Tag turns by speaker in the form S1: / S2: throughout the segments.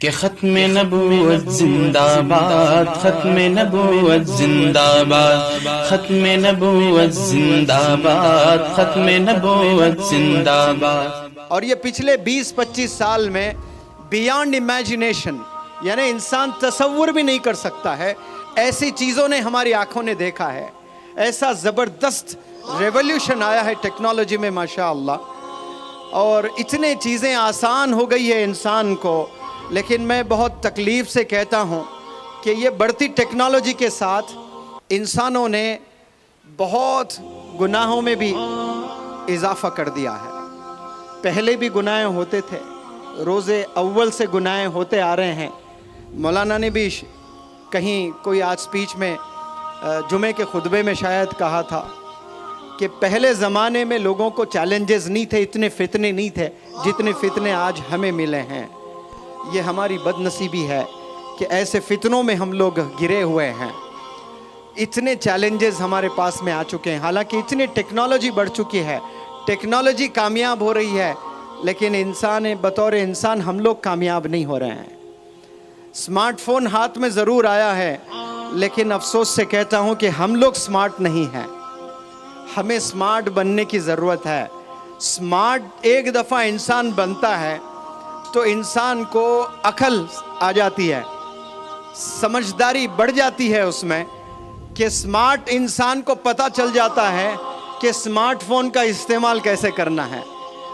S1: کہ ختم نبوت زندہ باد، ختم نبوت زندہ باد، ختم نبوت زندہ باد، ختم نبوت زندہ باد۔
S2: اور یہ پچھلے 20-25 سال میں بیانڈ امیجنیشن، یعنی انسان تصور بھی نہیں کر سکتا ہے، ایسی چیزوں نے ہماری آنکھوں نے دیکھا ہے۔ ایسا زبردست ریولیوشن آیا ہے ٹیکنالوجی میں ماشاءاللہ، اور اتنے چیزیں آسان ہو گئی ہے انسان کو۔ لیکن میں بہت تکلیف سے کہتا ہوں کہ یہ بڑھتی ٹیکنالوجی کے ساتھ انسانوں نے بہت گناہوں میں بھی اضافہ کر دیا ہے۔ پہلے بھی گناہ ہوتے تھے، روز اول سے گناہ ہوتے آ رہے ہیں۔ مولانا نے بھی کہیں کوئی آج سپیچ میں جمعے کے خطبے میں شاید کہا تھا کہ پہلے زمانے میں لوگوں کو چیلنجز نہیں تھے، اتنے فتنے نہیں تھے جتنے فتنے آج ہمیں ملے ہیں۔ یہ ہماری بد نصیبی ہے کہ ایسے فتنوں میں ہم لوگ گرے ہوئے ہیں۔ اتنے چیلنجز ہمارے پاس میں آ چکے ہیں، حالانکہ اتنی ٹیکنالوجی بڑھ چکی ہے، ٹیکنالوجی کامیاب ہو رہی ہے، لیکن بطور انسان ہم لوگ کامیاب نہیں ہو رہے ہیں۔ سمارٹ فون ہاتھ میں ضرور آیا ہے، لیکن افسوس سے کہتا ہوں کہ ہم لوگ سمارٹ نہیں ہیں۔ ہمیں سمارٹ بننے کی ضرورت ہے۔ سمارٹ ایک دفعہ انسان بنتا ہے تو انسان کو عقل آ جاتی ہے، سمجھداری بڑھ جاتی ہے اس میں، کہ سمارٹ انسان کو پتہ چل جاتا ہے کہ سمارٹ فون کا استعمال کیسے کرنا ہے۔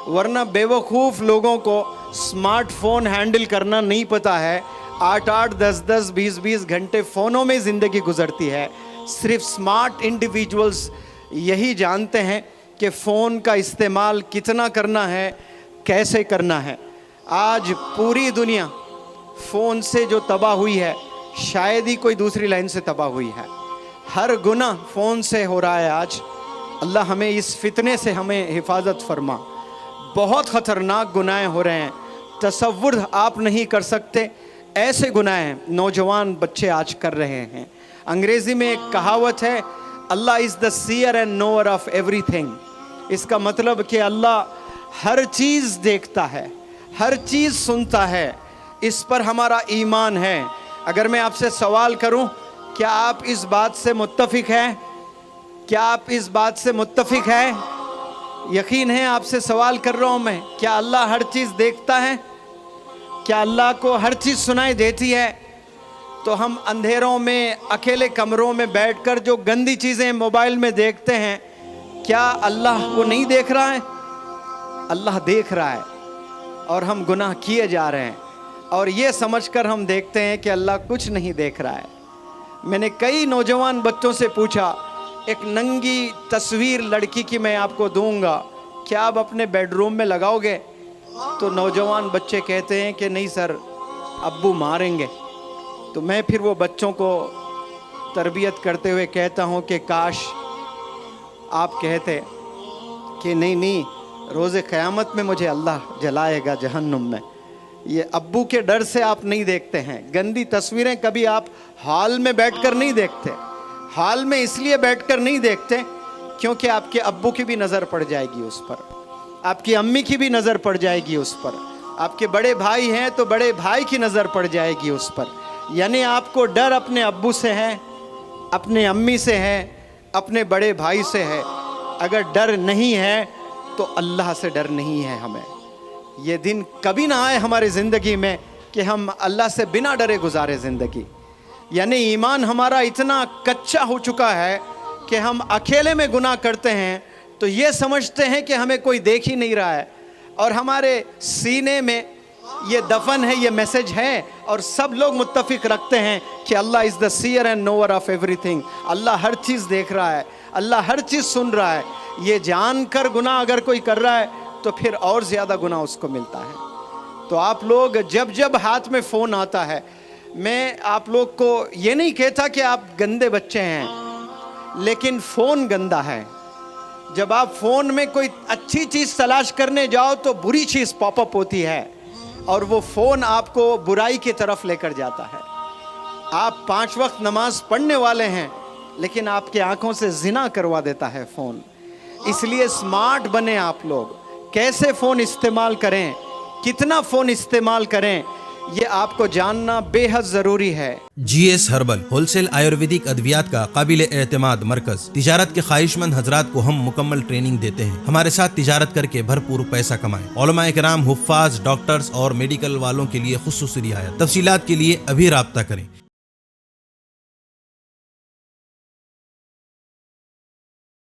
S2: ورنہ بیوقوف لوگوں کو سمارٹ فون ہینڈل کرنا نہیں پتہ ہے، 8-8 10-10 20-20 گھنٹے فونوں میں زندگی گزرتی ہے۔ صرف سمارٹ انڈیویجولز یہی جانتے ہیں کہ فون کا استعمال کتنا کرنا ہے، کیسے کرنا ہے۔ آج پوری دنیا فون سے جو تباہ ہوئی ہے، شاید ہی کوئی دوسری لائن سے تباہ ہوئی ہے۔ ہر گناہ فون سے ہو رہا ہے آج۔ اللہ ہمیں اس فتنے سے ہمیں حفاظت فرما۔ بہت خطرناک گناہ ہو رہے ہیں، تصور آپ نہیں کر سکتے ایسے گناہ ہیں نوجوان بچے آج کر رہے ہیں۔ انگریزی میں ایک کہاوت ہے، اللہ is the seer and knower of everything. اس کا مطلب کہ اللہ ہر چیز دیکھتا ہے، ہر چیز سنتا ہے۔ اس پر ہمارا ایمان ہے۔ اگر میں آپ سے سوال کروں، کیا آپ اس بات سے متفق ہیں؟ کیا آپ اس بات سے متفق ہیں؟ یقین ہے آپ سے سوال کر رہا ہوں میں، کیا اللہ ہر چیز دیکھتا ہے؟ کیا اللہ کو ہر چیز سنائی دیتی ہے؟ تو ہم اندھیروں میں، اکیلے کمروں میں بیٹھ کر جو گندی چیزیں موبائل میں دیکھتے ہیں، کیا اللہ وہ نہیں دیکھ رہا ہے؟ اللہ دیکھ رہا ہے، اور ہم گناہ کیے جا رہے ہیں، اور یہ سمجھ کر ہم دیکھتے ہیں کہ اللہ کچھ نہیں دیکھ رہا ہے۔ میں نے کئی نوجوان بچوں سے پوچھا، ایک ننگی تصویر لڑکی کی میں آپ کو دوں گا، کیا آپ اپنے بیڈ روم میں لگاؤ گے؟ تو نوجوان بچے کہتے ہیں کہ نہیں سر، ابو ماریں گے۔ تو میں پھر وہ بچوں کو تربیت کرتے ہوئے کہتا ہوں کہ کاش آپ کہتے کہ نہیں، روز قیامت میں مجھے اللہ جلائے گا جہنم میں۔ یہ ابو کے ڈر سے آپ نہیں دیکھتے ہیں۔ گندی تصویریں کبھی آپ ہال میں بیٹھ کر نہیں دیکھتے۔ ہال میں اس لیے بیٹھ کر نہیں دیکھتے کیونکہ آپ کے ابو کی بھی نظر پڑ جائے گی اس پر، آپ کی امی کی بھی نظر پڑ جائے گی اس پر، آپ کے بڑے بھائی ہیں تو بڑے بھائی کی نظر پڑ جائے گی اس پر۔ یعنی آپ کو ڈر اپنے ابو سے ہے، اپنے امی سے ہے، اپنے بڑے بھائی سے ہے۔ اگر ڈر نہیں ہے تو اللہ سے ڈر نہیں ہے ہمیں۔ یہ دن کبھی نہ آئے ہماری زندگی میں کہ ہم اللہ سے بنا ڈرے گزارے زندگی۔ یعنی ایمان ہمارا اتنا کچا ہو چکا ہے کہ ہم اکیلے میں گناہ کرتے ہیں تو یہ سمجھتے ہیں کہ ہمیں کوئی دیکھ ہی نہیں رہا ہے، اور ہمارے سینے میں یہ دفن ہے، یہ میسج ہے، اور سب لوگ متفق رکھتے ہیں کہ اللہ is the seer and knower of everything. اللہ ہر چیز دیکھ رہا ہے، اللہ ہر چیز سن رہا ہے۔ یہ جان کر گناہ اگر کوئی کر رہا ہے تو پھر اور زیادہ گناہ اس کو ملتا ہے۔ تو آپ لوگ جب ہاتھ میں فون آتا ہے، میں آپ لوگ کو یہ نہیں کہتا کہ آپ گندے بچے ہیں، لیکن فون گندا ہے۔ جب آپ فون میں کوئی اچھی چیز تلاش کرنے جاؤ تو بری چیز پاپ اپ ہوتی ہے، اور وہ فون آپ کو برائی کی طرف لے کر جاتا ہے۔ آپ 5 وقت نماز پڑھنے والے ہیں، لیکن آپ کے آنکھوں سے زنا کروا دیتا ہے فون۔ اس لیے سمارٹ بنے آپ لوگ، کیسے فون استعمال کریں، کتنا فون استعمال کریں، یہ آپ کو جاننا بے حد ضروری ہے۔
S3: G S herbal wholesale ayurvedic ادویات کا قابل اعتماد مرکز۔ تجارت کے خواہش مند حضرات کو ہم مکمل ٹریننگ دیتے ہیں۔ ہمارے ساتھ تجارت کر کے بھرپور پیسہ کمائیں۔ علماء کرام، حفاظ، ڈاکٹرز اور میڈیکل والوں کے لیے خصوصی رعایت۔ تفصیلات کے لیے ابھی رابطہ کریں۔